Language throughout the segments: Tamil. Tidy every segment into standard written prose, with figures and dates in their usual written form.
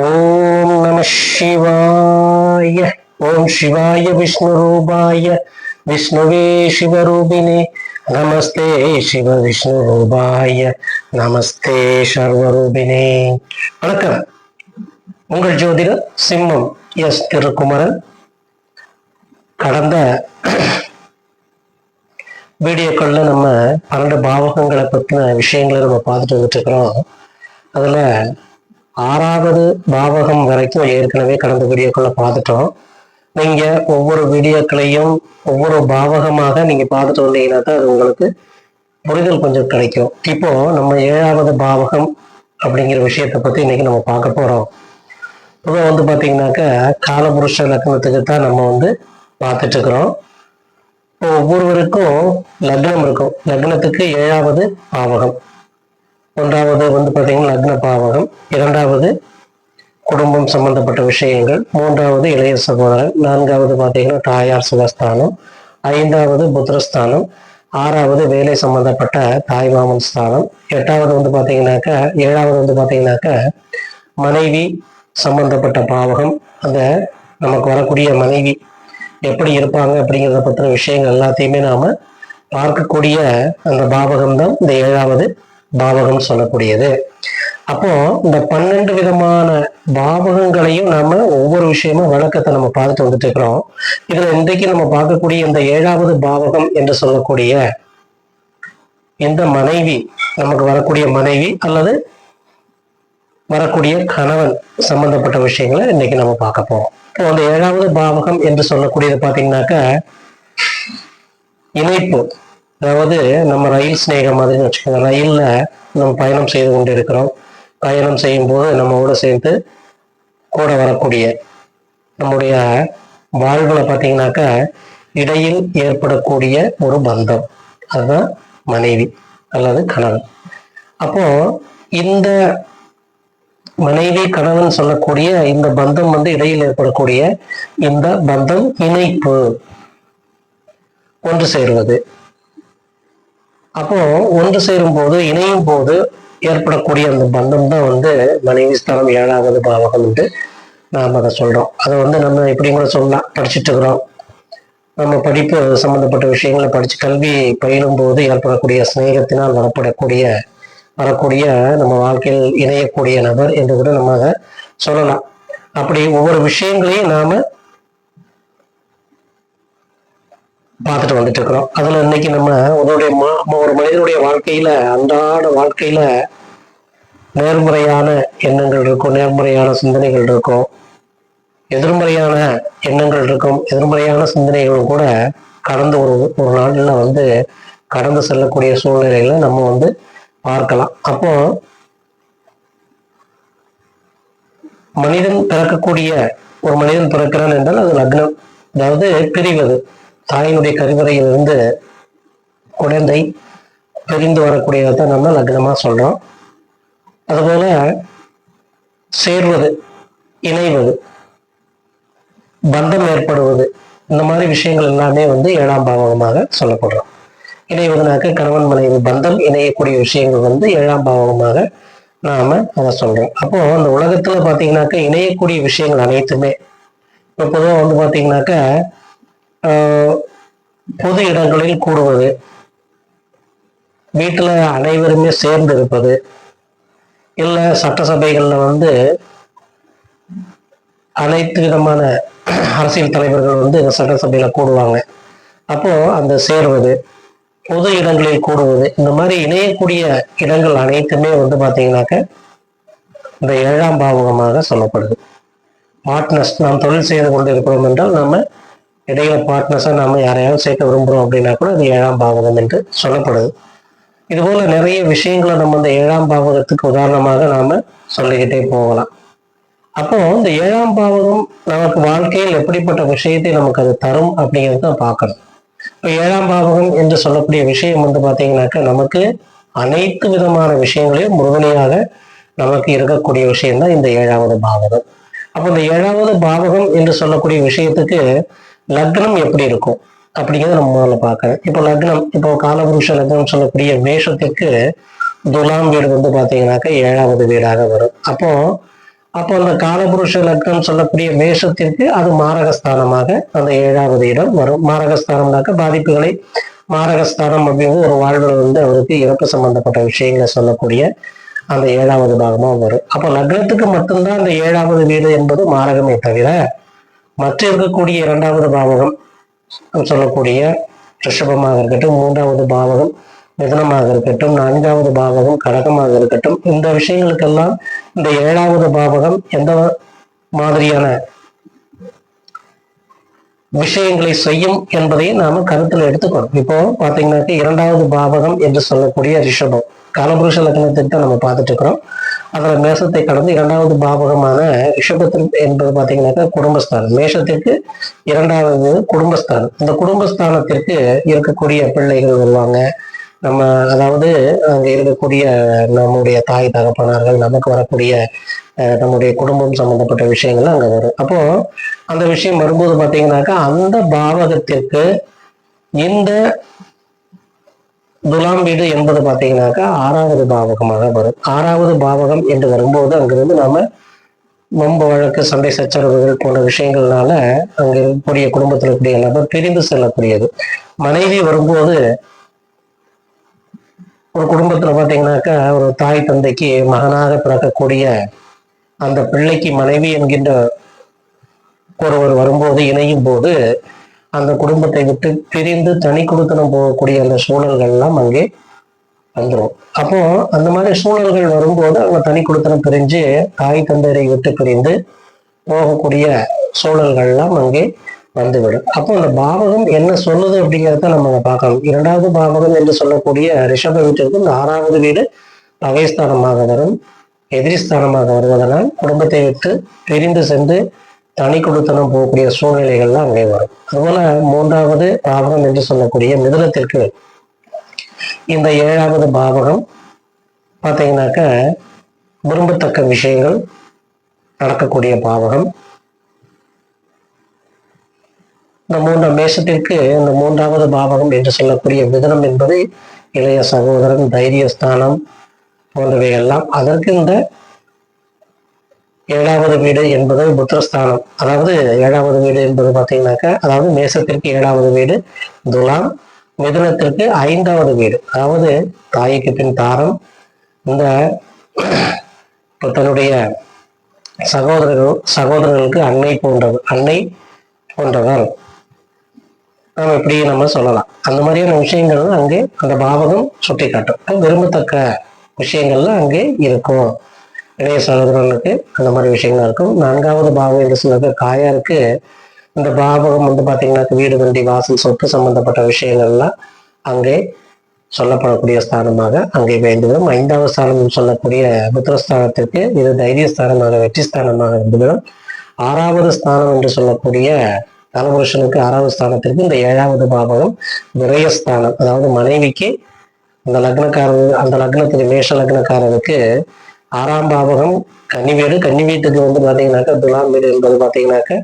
ஓம் நம சிவாய. ஓம் சிவாய விஷ்ணு ரூபாய விஷ்ணுவே சிவரூபிணே நமஸ்தே சிவ விஷ்ணு ரூபாய நமஸ்தே சர்வரூபிணே. வணக்கம். உங்கள் ஜோதிடர் சிம்மம் எஸ் திருக்குமரன். கடந்த வீடியோக்கள்ல நம்ம 12 பாவகங்களை பற்றின விஷயங்களை நம்ம பார்த்துட்டு வந்துட்டு இருக்கிறோம். அதுல 6வது பாவகம் வரைக்கும் ஏற்கனவே கடந்த வீடியோக்களை பார்த்துட்டோம். நீங்க ஒவ்வொரு வீடியோக்களையும் ஒவ்வொரு பாவகமாக நீங்க பார்த்துட்டு வந்தீங்கன்னா தான் அது உங்களுக்கு புரிதல் கொஞ்சம் கிடைக்கும். இப்போ நம்ம 7வது பாவகம் அப்படிங்கிற விஷயத்தை பத்தி இன்னைக்கு நம்ம பார்க்க போறோம். பொதுவாக பாத்தீங்கன்னாக்கா காலபுருஷ லக்னத்துக்கு தான் நம்ம பார்த்துட்டு இருக்கிறோம். ஒவ்வொருவருக்கும் லக்னம் இருக்கும். லக்னத்துக்கு 7வது பாவகம். 1வது பார்த்தீங்கன்னா லக்ன பாவகம், 2வது குடும்பம் சம்பந்தப்பட்ட விஷயங்கள், 3வது இளைய சகோதரன், 4வது பார்த்தீங்கன்னா தாயார் சுகஸ்தானம், 5வது புத்திரஸ்தானம், 6வது வேலை சம்பந்தப்பட்ட தாய்மாமன் ஸ்தானம், 8வது பார்த்தீங்கன்னாக்கா 7வது பார்த்தீங்கன்னாக்கா மனைவி சம்பந்தப்பட்ட பாவகம். அந்த நமக்கு வரக்கூடிய மனைவி எப்படி இருப்பாங்க அப்படிங்கிறத பற்றின விஷயங்கள் எல்லாத்தையுமே நாம பார்க்கக்கூடிய அந்த பாவகம் தான் இந்த 7வது பாவகம் சொல்லக்கூடியது. அப்போ இந்த 12 விதமான பாவகங்களையும் நாம ஒவ்வொரு விஷயமா விளக்கத்தை நம்ம பார்த்துட்டு வந்துட்டு இருக்கிறோம். இதுல இன்றைக்கு நம்ம பார்க்கக்கூடிய இந்த 7வது பாவகம் என்று சொல்லக்கூடிய இந்த மனைவி, நமக்கு வரக்கூடிய மனைவி அல்லது வரக்கூடிய கணவன் சம்பந்தப்பட்ட விஷயங்களை இன்னைக்கு நம்ம பார்க்க போறோம். இப்போ அந்த 7வது பாவகம் என்று சொல்லக்கூடியது பாத்தீங்கன்னாக்கா இணைப்பு. அதாவது நம்ம ரயில் சிநேகம் மாதிரி வச்சுக்கோங்க. ரயில்ல நம்ம பயணம் செய்து கொண்டு இருக்கிறோம். பயணம் செய்யும் போது நம்மோட சேர்ந்து கூட வரக்கூடிய நம்முடைய வாழ்வுல பார்த்தீங்கன்னாக்கா இடையில் ஏற்படக்கூடிய ஒரு பந்தம், அதுதான் மனைவி அல்லது கணவன். அப்போ இந்த மனைவி கணவன் சொல்லக்கூடிய இந்த பந்தம் இடையில் ஏற்படக்கூடிய இந்த பந்தம் இணைப்பு, ஒன்று சேருவது. அப்போ ஒன்று சேரும் போது இணையும் போது ஏற்படக்கூடிய அந்த பந்தம் தான் மனைவி ஸ்தானம் 7வது பாவகம் என்று நாம் அதை சொல்றோம். அதை நம்ம இப்படி கூட சொல்லலாம். படிச்சுட்டு இருக்கிறோம், நம்ம படிப்பு சம்பந்தப்பட்ட விஷயங்களை படிச்சு கல்வி பயிலும் போது ஏற்படக்கூடிய சிநேகத்தினால் வரக்கூடிய நம்ம வாழ்க்கையில் இணையக்கூடிய நபர் என்று கூட நம்ம அதை சொல்லலாம். அப்படி ஒவ்வொரு விஷயங்களையும் நாம பார்த்துட்டு வந்துட்டு இருக்கிறோம். அதுல இன்னைக்கு நம்ம ஒரு மனிதனுடைய வாழ்க்கையில, அன்றாட வாழ்க்கையில நேர்மறையான எண்ணங்கள் இருக்கும், நேர்மறையான சிந்தனைகள் இருக்கும், எதிர்மறையான எண்ணங்கள் இருக்கும். எதிர்மறையான சிந்தனைகளும் கூட கடந்து ஒரு நாள்ல கடந்து செல்லக்கூடிய சூழ்நிலையில நம்ம பார்க்கலாம். அப்போ மனிதன் ஒரு மனிதன் பிறக்கிறான் என்றால் அது லக்னம், அதாவது பிரிவது. தாயினுடைய கருவறையிலிருந்து குழந்தை பிரிந்து வரக்கூடியதான் நம்ம லக்னமா சொல்றோம். அதுபோல சேர்வது, இணைவது, பந்தம் ஏற்படுவது, இந்த மாதிரி விஷயங்கள் எல்லாமே 7ஆம் பாவகமாக சொல்லப்படுறோம். இணைவதுனாக்க கணவன் மனைவி பந்தம் இணையக்கூடிய விஷயங்கள் 7ஆம் பாவகமாக நாம அதை சொல்றோம். அப்போ அந்த உலகத்துல பாத்தீங்கன்னாக்கா இணையக்கூடிய விஷயங்கள் அனைத்துமே இப்போ பொதுவாக பாத்தீங்கன்னாக்கா பொது இடங்களில் கூடுவது, வீட்டுல அனைவருமே சேர்ந்து இருப்பது, இல்ல சட்டசபைகள்ல அனைத்து விதமான அரசியல் தலைவர்கள் சட்டசபையில கூடுவாங்க. அப்போ அந்த சேர்வது, பொது இடங்களில் கூடுவது, இந்த மாதிரி இணையக்கூடிய இடங்கள் அனைத்துமே பாத்தீங்கன்னாக்க இந்த 7ஆம் பாவகமாக சொல்லப்படுது. பார்ட்னர்ஸ், நாம் தொழில் செய்து கொண்டு இருக்கிறோம் என்றால் நம்ம இடையில பார்ட்னர்ஸா நாம யாரையாவது சேர்க்க விரும்புறோம் அப்படின்னா கூட அது 7ஆம் பாவகம் என்று சொல்லப்படுது. இது போல நிறைய விஷயங்களை நம்ம இந்த 7ஆம் பாவகத்துக்கு உதாரணமாக நாம சொல்லிக்கிட்டே போகலாம். அப்போ இந்த 7ஆம் பாவகம் நமக்கு வாழ்க்கையில் எப்படிப்பட்ட விஷயத்தை நமக்கு அது தரும் அப்படிங்கிறது தான் பார்க்கணும். இப்போ 7ஆம் பாவகம் என்று சொல்லக்கூடிய விஷயம் பாத்தீங்கன்னாக்கா நமக்கு அனைத்து விதமான விஷயங்களையும் முழுமையாக நமக்கு இருக்கக்கூடிய விஷயம்தான் இந்த 7வது பாவகம். அப்போ இந்த 7வது பாவகம் என்று சொல்லக்கூடிய விஷயத்துக்கு லக்னம் எப்படி இருக்கும் அப்படிங்கிறத நம்ம முதல்ல பார்க்கணும். இப்போ காலபுருஷ லக்னம் சொல்லக்கூடிய மேஷத்திற்கு துலாம் வீடு பாத்தீங்கன்னாக்கா 7வது வீடாக வரும். அப்போ அப்போ அந்த காலபுருஷ லக்னம் சொல்லக்கூடிய மேஷத்திற்கு அது மாரகஸ்தானமாக அந்த 7வது இடம் வரும். மாரகஸ்தானம்னாக்க பாதிப்புகளை, மாரகஸ்தானம் அப்படிங்கிறது ஒரு வாழ்வில் அவருக்கு இறப்பு சம்பந்தப்பட்ட விஷயங்களை சொல்லக்கூடிய அந்த 7வது பாகமா வரும். அப்போ லக்னத்துக்கு மட்டும்தான் அந்த 7வது வீடு என்பது மாரகமே தவிர மற்ற இருக்கக்கூடிய 2வது பாவகம் சொல்லக்கூடிய ரிஷபமாக இருக்கட்டும், 3வது பாவகம் மிதனமாக இருக்கட்டும், 4வது பாவகம் கடகமாக இருக்கட்டும், இந்த விஷயங்களுக்கெல்லாம் இந்த 7வது பாவகம் எந்த மாதிரியான விஷயங்களை செய்யும் என்பதை நாம கருத்தில் எடுத்துக்கணும். இப்போ பாத்தீங்கன்னாக்க 2வது பாவகம் என்று சொல்லக்கூடிய ரிஷபம் காலபுருஷ லக்னத்தை தான் நம்ம பார்த்துட்டு இருக்கிறோம். அதுல மேஷத்தை கடந்து 2வது பாவகமான ரிஷபத்திற்கு என்பது பாத்தீங்கன்னாக்கா குடும்பஸ்தானம். மேஷத்திற்கு 2வது குடும்பஸ்தானம். இந்த குடும்பஸ்தானத்திற்கு இருக்கக்கூடிய பிள்ளைகள் வருவாங்க. நம்ம அதாவது அங்க இருக்கக்கூடிய நம்முடைய தாய் தகப்பனார்கள், நமக்கு வரக்கூடிய நம்முடைய குடும்பம் சம்பந்தப்பட்ட விஷயங்கள் அங்க வரும். அப்போ அந்த விஷயம் வரும்போது பாத்தீங்கன்னாக்கா அந்த பாவகத்திற்கு இந்த துலாம் வீடு என்பது பாத்தீங்கன்னாக்கா 6வது பாவகமாக வரும். 6வது பாவகம் என்று வரும்போது அங்கிருந்து நாம வம்பு வழக்கு சண்டை சச்சரவுகள் போன்ற விஷயங்கள்னால அங்க இருக்கக்கூடிய குடும்பத்தில் இருக்கக்கூடிய நபர் பிரிந்து செல்லக்கூடியது. மனைவி வரும்போது ஒரு குடும்பத்துல பாத்தீங்கன்னாக்கா ஒரு தாய் தந்தைக்கு மகனாக பிறக்கக்கூடிய அந்த பிள்ளைக்கு மனைவி என்கின்ற ஒருவர் வரும்போது இணையும் போது அந்த குடும்பத்தை விட்டு பிரிந்து தனி குடுத்தனம் போகக்கூடிய அந்த சூழல்கள் எல்லாம் அங்கே வந்துடும். அப்போ அந்த மாதிரி சூழல்கள் வரும்போது அவங்க தனி குடுத்தனம் பிரிஞ்சு தாய் தந்தையரை விட்டு பிரிந்து போகக்கூடிய சூழல்கள் எல்லாம் அங்கே வந்துவிடும். அப்போ அந்த பாவகம் என்ன சொல்லுது அப்படிங்கிறத நம்ம பார்க்கணும். 2வது பாவகம் என்று சொல்லக்கூடிய ரிஷப வீட்டிற்கு இந்த 6வது வீடு பகைஸ்தானமாக வரும், எதிரிஸ்தானமாக வருவதனால் குடும்பத்தை விட்டு பிரிந்து சென்று தனி கொடுத்தனம் போகக்கூடிய சூழ்நிலைகள்லாம் அங்கே வரும். அதுபோல 3வது பாவகம் என்று சொல்லக்கூடிய மிதுனத்திற்கு இந்த 7வது பாவகம் பார்த்தீங்கன்னாக்க விரும்பத்தக்க விஷயங்கள் நடக்கக்கூடிய பாவகம். இந்த மேஷத்திற்கு இந்த 3வது பாவகம் என்று சொல்லக்கூடிய மிதுனம் என்பது இளைய சகோதரன், தைரியஸ்தானம் போன்றவை எல்லாம். அதற்கு இந்த 7வது வீடு என்பது புத்திரஸ்தானம். அதாவது 7வது வீடு என்பது பார்த்தீங்கன்னாக்கா அதாவது மேசத்திற்கு 7வது வீடு துலாம், மிதுனத்திற்கு 5வது வீடு அதாவது தாய்க்கு பின் தாரம். இந்த தன்னுடைய சகோதரர்களுக்கு அன்னை போன்றவர் நாம் எப்படி நம்ம சொல்லலாம். அந்த மாதிரியான விஷயங்கள் அங்கே அந்த பாவகம் சுட்டி காட்டும். விரும்பத்தக்க விஷயங்கள்லாம் அங்கே இருக்கும். இளைய சகோதரனுக்கு அந்த மாதிரி விஷயங்கள் இருக்கும். 4வது பாவம் என்று சொல்றது காயாருக்கு இந்த பாவகம் பாத்தீங்கன்னா வீடு வண்டி வாசல் சொத்து சம்பந்தப்பட்ட விஷயங்கள்லாம் அங்கே சொல்லப்படக்கூடிய ஸ்தானமாக அங்கே வேண்டுகிறோம். 5வது ஸ்தானம் சொல்லக்கூடிய புத்திரஸ்தானத்திற்கு இது தைரியஸ்தானமாக வெற்றி ஸ்தானமாக இருந்துவிடும். 6வது ஸ்தானம் என்று சொல்லக்கூடிய காலபுருஷனுக்கு 6வது ஸ்தானத்திற்கு இந்த 7வது பாவகம் விரயஸ்தானம். அதாவது மனைவிக்கு அந்த லக்னத்துக்கு மேஷ லக்னக்காரருக்கு 6ஆம் பாவகம் கன்னி வீடு. கன்னி வீட்டுக்கு பாத்தீங்கன்னாக்கா துலாம் வீடு என்பது பாத்தீங்கன்னாக்கா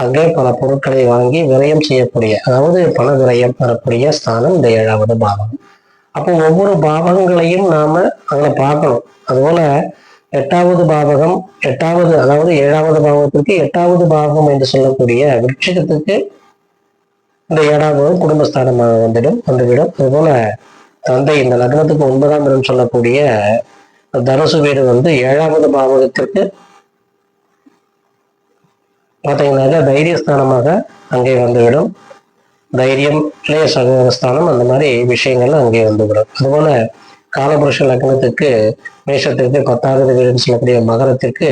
அங்கே பல பொருட்களை வாங்கி விரயம் செய்யக்கூடிய அதாவது பண விரயம் வரக்கூடிய ஸ்தானம் இந்த 7வது பாவகம். அப்போ ஒவ்வொரு பாவகங்களையும் நாம அங்கே பார்க்கணும். அதுபோல 8வது பாவகம் அதாவது 7வது பாவகத்திற்கு 8வது பாவகம் என்று சொல்லக்கூடிய விருட்சிகத்துக்கு இந்த 7வது குடும்பஸ்தானமாக வந்துவிடும். அதுபோல தந்தை இந்த லக்னத்துக்கு 9ஆம் இடம் சொல்லக்கூடிய தனுசு வீடு 7வது பாவகத்திற்கு பார்த்தீங்கன்னாக்கா தைரியஸ்தானமாக அங்கே வந்துவிடும். தைரியம், இளைய சகோதரஸ்தானம், அந்த மாதிரி விஷயங்கள் அங்கே வந்துவிடும். அதுபோல காலபுருஷ லக்னத்துக்கு மேஷத்திற்கு 10வது வீடுன்னு சொல்லக்கூடிய மகரத்திற்கு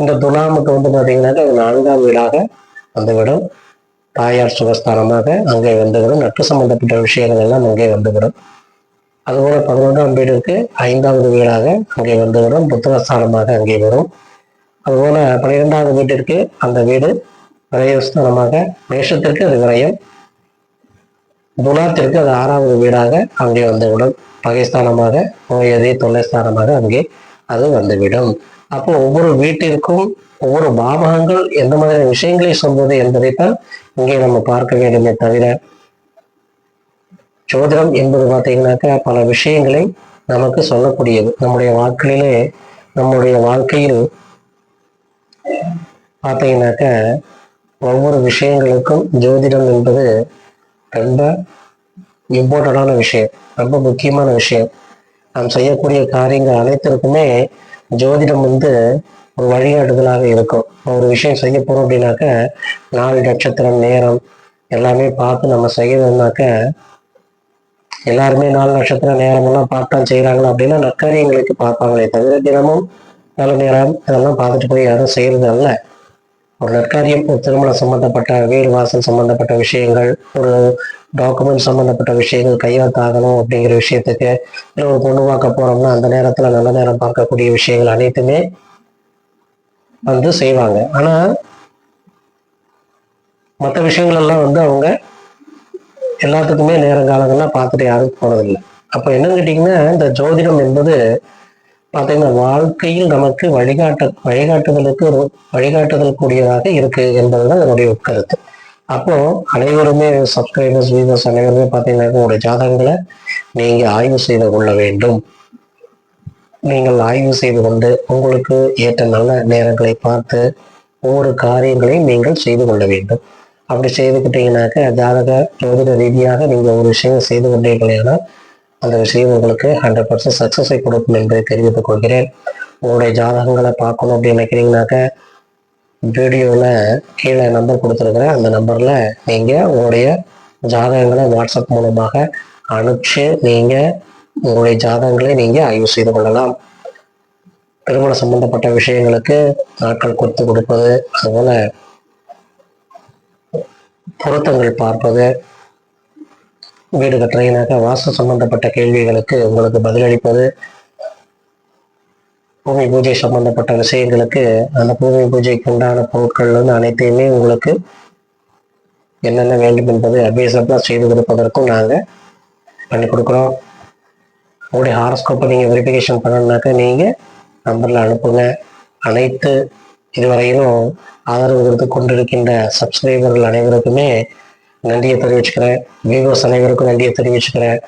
இந்த துலாமுக்கு பார்த்தீங்கன்னாக்கா 4ஆம் வீடாக வந்துவிடும். தாயார் சுகஸ்தானமாக அங்கே வந்துவிடும். நட்பு சம்பந்தப்பட்ட விஷயங்கள் எல்லாம் அங்கே வந்துவிடும். அதுபோல 11ஆம் வீடுக்கு 5வது வீடாக அங்கே வந்துவிடும். புத்திரஸ்தானமாக அங்கே வரும். அதுபோல 12வது வீட்டிற்கு அந்த வீடு விரயஸ்தானமாக, மேஷத்திற்கு அது விரயம், துலாத்திற்கு அது 6வது வீடாக அங்கே வந்துவிடும். பகைஸ்தானமாக, நோயதி தொல்லைஸ்தானமாக அங்கே அது வந்துவிடும். அப்போ ஒவ்வொரு வீட்டிற்கும் ஒவ்வொரு பாவகங்கள் எந்த மாதிரியான விஷயங்களை சொல்வது என்பதைத்தான் இங்கே நம்ம பார்க்க வேண்டுமே தவிர ஜோதிடம் என்பது பார்த்தீங்கன்னாக்கா பல விஷயங்களை நமக்கு சொல்லக்கூடியது. நம்முடைய வாழ்க்கையில் பார்த்தீங்கன்னாக்க ஒவ்வொரு விஷயங்களுக்கும் ஜோதிடம் என்பது ரொம்ப இம்பார்ட்டண்டான விஷயம், ரொம்ப முக்கியமான விஷயம். நாம் செய்யக்கூடிய காரியங்கள் அனைத்திற்குமே ஜோதிடம் ஒரு வழிகாட்டுதலாக இருக்கும். ஒரு விஷயம் செய்ய போறோம் அப்படின்னாக்க நாள், நட்சத்திரம், நேரம் எல்லாமே பார்த்து நம்ம செய்யணும்னாக்க எல்லாருமே நாள், நட்சத்திரம், நேரம் எல்லாம் பார்த்தான் செய்யறாங்களா அப்படின்னா நற்காரியங்களுக்கு பார்ப்பாங்களே தவிர தினமும் நல்ல நேரம் இதெல்லாம் பார்த்துட்டு போய் யாரும் செய்யறது அல்ல. ஒரு நற்காரியம், ஒரு திருமணம் சம்பந்தப்பட்ட, வீடு வாசல் சம்பந்தப்பட்ட விஷயங்கள், ஒரு டாக்குமெண்ட் சம்பந்தப்பட்ட விஷயங்கள் கையெழுத்தாகணும் அப்படிங்கிற விஷயத்துக்கு, இல்லை ஒரு பொண்ணு பார்க்க போறோம்னா அந்த நேரத்துல நல்ல நேரம் பார்க்கக்கூடிய விஷயங்கள் அனைத்துமே செய்வாங்க. ஆனா மற்ற விஷயங்கள் எல்லாம் அவங்க எல்லாத்துக்குமே நேரங்காலங்கள்லாம் பார்த்துட்டு யாரும் போனதில்லை. அப்ப என்னன்னு கேட்டீங்கன்னா, இந்த ஜோதிடம் என்பது பார்த்தீங்கன்னா வாழ்க்கையில் நமக்கு வழிகாட்டுதலுக்கு ஒரு வழிகாட்டுதல் கூடியதாக இருக்கு என்பதுதான் என்னுடைய உட்கருத்து. அப்போ அனைவருமே சப்ஸ்கிரைபர்ஸ், வியூவர்ஸ் அனைவருமே பார்த்தீங்கன்னா உங்களுடைய ஜாதகங்களை நீங்க ஆய்வு செய்து கொள்ள வேண்டும். நீங்கள் ஆய்வு செய்து கொண்டு உங்களுக்கு ஏற்ற நல்ல நேரங்களை பார்த்து ஒவ்வொரு காரியங்களையும் நீங்கள் செய்து கொள்ள வேண்டும். அப்படி செய்துக்கிட்டீங்கன்னாக்க ஜாதக ஜோதிட ரீதியாக நீங்க ஒரு விஷயம் செய்து கொண்டீர்கள்னா அந்த விஷயம் உங்களுக்கு 100% சக்சஸை கொடுக்கும் என்பதை தெரிவித்துக் கொள்கிறேன். உங்களுடைய ஜாதகங்களை பார்க்கணும் அப்படின்னு நினைக்கிறீங்கன்னாக்க வீடியோவில் கீழே நம்பர் கொடுத்துருக்குறேன். அந்த நம்பர்ல நீங்க உங்களுடைய ஜாதகங்களை வாட்ஸ்அப் மூலமாக அனுப்பிச்சு நீங்க உங்களுடைய ஜாதகங்களை நீங்க ஆய்வு செய்து கொள்ளலாம். திருமணம் சம்பந்தப்பட்ட விஷயங்களுக்கு நாட்கள் கொடுத்து கொடுப்பது, அதுபோல பொருத்தங்கள் பார்ப்பது, வீடு கட்டுறீங்கனாக்கா வாஸ்து சம்பந்தப்பட்ட கேள்விகளுக்கு உங்களுக்கு பதிலளிப்பது, பூமி பூஜை சம்பந்தப்பட்ட விஷயங்களுக்கு அந்த பூமி பூஜைக்கு உண்டான பொருட்கள் அனைத்தையுமே உங்களுக்கு என்னென்ன வேண்டும் என்பது அட்வைசபிளா செய்து கொடுப்பதற்கும் நாங்கள் பண்ணி கொடுக்குறோம். உங்களுடைய ஹாரோஸ்கோப்பை நீங்கள் வெரிஃபிகேஷன் பண்ணணுன்னாக்கா நீங்கள் நம்பரில் அனுப்புங்க. அனைத்து இதுவரையிலும் ஆதரவு கொடுத்து கொண்டிருக்கின்ற சப்ஸ்கிரைபர்கள் அனைவருக்குமே நன்றியை தெரிவிச்சுக்கிறேன். வியூவர்ஸ் அனைவருக்கும் நன்றியை தெரிவிச்சுக்கிறேன்.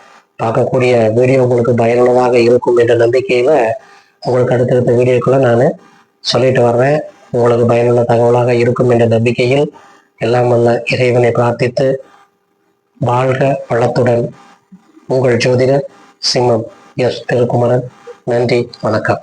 பார்க்கக்கூடிய வீடியோ உங்களுக்கு பயனுள்ளதாக இருக்கும் என்ற நம்பிக்கையில் உங்களுக்கு அடுத்தடுத்த வீடியோக்குள்ள நான் சொல்லிட்டு வர்றேன். உங்களுக்கு பயனுள்ள தகவலாக இருக்கும் என்ற நம்பிக்கையில் எல்லாம் வல்ல இறைவனை பிரார்த்தித்து வாழ்க வளத்துடன் உங்கள் ஜோதிடர் சிம்மம் எஸ் திருக்குமரன். நன்றி, வணக்கம்.